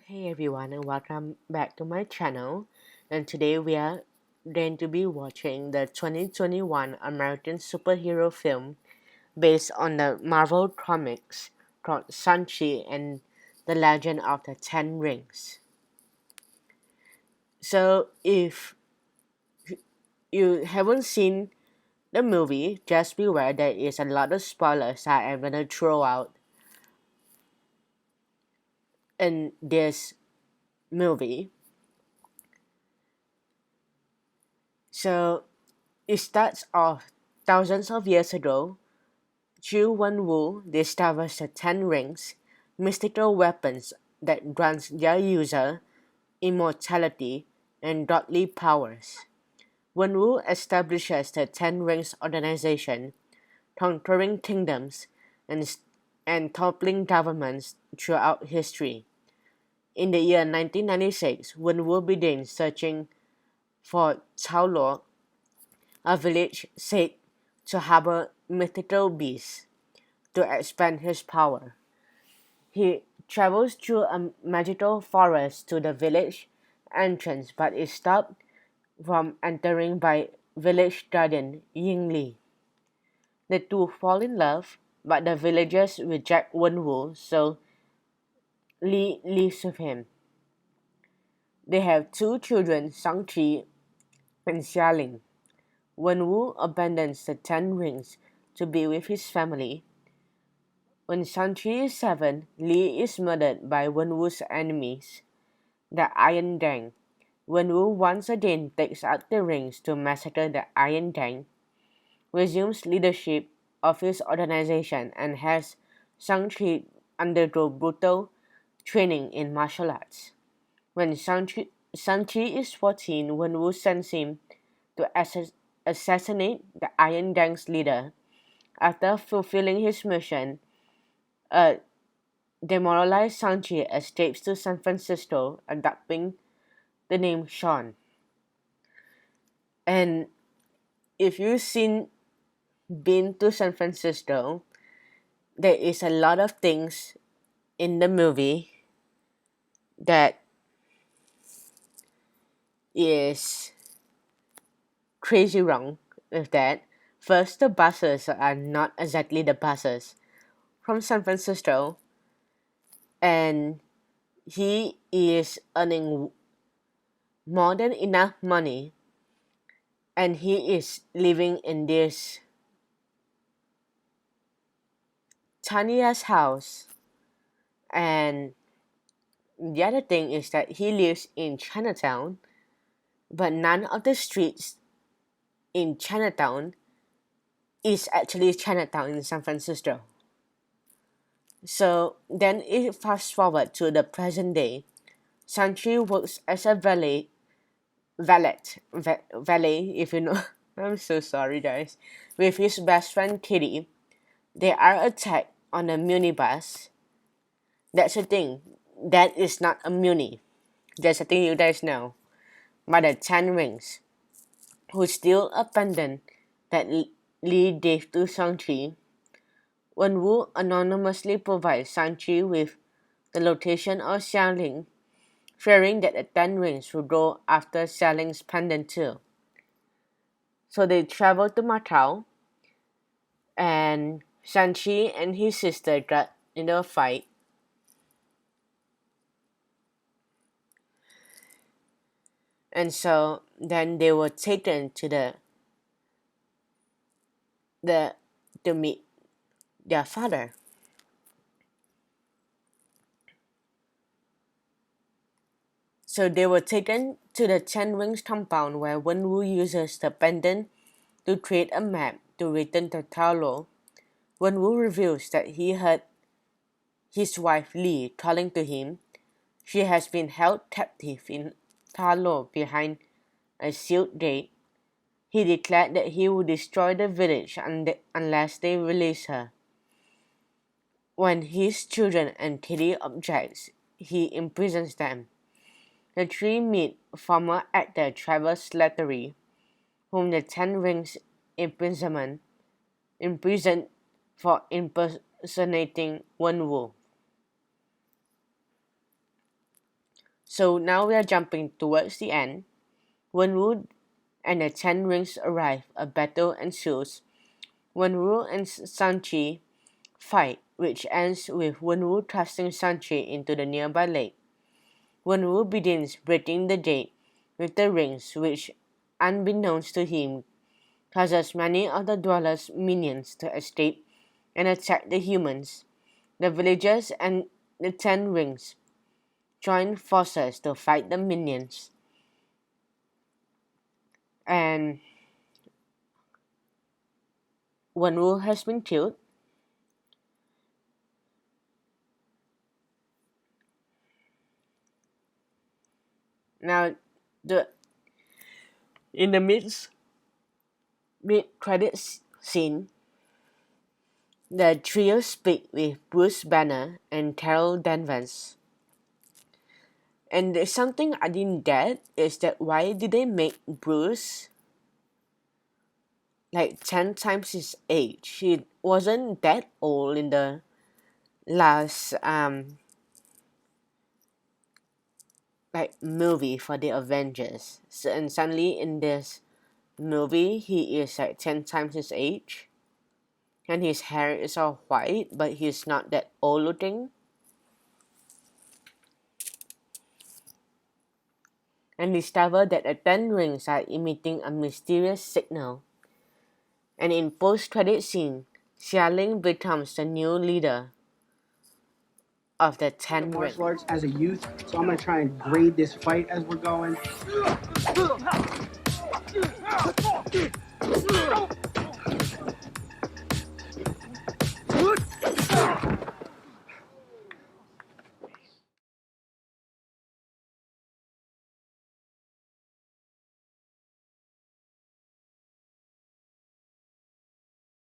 Hey everyone, and welcome back to my channel. And today we are going to be watching the 2021 American superhero film based on the Marvel comics called Shang-Chi and the Legend of the Ten Rings. So if you haven't seen the movie, just beware there is a lot of spoilers that I'm gonna throw out in this movie. So it starts off thousands of years ago. Zhu Wenwu discovers the Ten Rings, mystical weapons that grants their user immortality and godly powers. Wenwu establishes the Ten Rings organization, conquering kingdoms and toppling governments throughout history. In the year 1996, Wenwu begins searching for Chaoluo, a village said to harbor mythical beasts, to expand his power. He travels through a magical forest to the village entrance but is stopped from entering by village guardian Yingli. The two fall in love, but the villagers reject Wenwu, so Li lives with him. They have two children, Shang-Chi and Xialing. Wenwu abandons the Ten Rings to be with his family. When Shang-Chi is 7, Li is murdered by Wenwu's enemies, the Iron Gang. Wenwu once again takes out the rings to massacre the Iron Gang, resumes leadership of his organization, and has Shang-Chi undergo brutal training in martial arts. When Shang-Chi is 14, Wenwu sends him to assassinate the Iron Gang's leader. After fulfilling his mission, a demoralized Shang-Chi escapes to San Francisco, adopting the name Sean. And if you've been to San Francisco, there is a lot of things in the movie that is crazy wrong with that. First, the buses are not exactly the buses from San Francisco, and he is earning more than enough money, and he is living in this tiny ass house. And the other thing is that he lives in Chinatown, but none of the streets in Chinatown is actually Chinatown in San Francisco. So then it fast forward to the present day. Shang-Chi works as a valet, if you know. I'm so sorry, guys. With his best friend Kitty, they are attacked on a minibus. That's the thing. That is not a muni. That's the thing you guys know. By the Ten Rings, who still abandoned that Li gave to Shang-Chi. Wenwu anonymously provides Shang-Chi with the location of Xialing, fearing that the Ten Rings will go after Xialing's pendant too. So they travel to Macau, and Shang-Chi and his sister got into a fight. And so then they were taken to the to meet their father. So they were taken to the Ten Rings compound where Wenwu uses the pendant to create a map to return to Taolo. Wenwu reveals that he heard his wife Li calling to him. She has been held captive in Taolo behind a sealed gate. He declared that he would destroy the village unless they release her. When his children and Kitty objects, he imprisons them. The three meet former actor Travis Slattery, whom the Ten Rings imprisoned for impersonating Wenwu. So now we are jumping towards the end. Wenwu and the Ten Rings arrive, a battle ensues. Wenwu and Shang-Chi fight, which ends with Wenwu thrusting Shang-Chi into the nearby lake. Wenwu begins breaking the gate with the rings, which, unbeknownst to him, causes many of the dwellers' minions to escape and attack the humans. The villagers and the Ten Rings join forces to fight the minions, and Wenwu has been killed. Now, the in the mid-credits scene, the trio speak with Bruce Banner and Carol Danvers. And there's something I didn't get is that why did they make Bruce like 10 times his age? He wasn't that old in the last like movie for the Avengers. So, and suddenly in this movie he is like 10 times his age. And his hair is all white, but he's not that old looking. And discover that the Ten Rings are emitting a mysterious signal. And in post-credit scene, Xialing becomes the new leader of the Ten Rings. Martial arts as a youth, so I'm gonna try and grade this fight as we're going.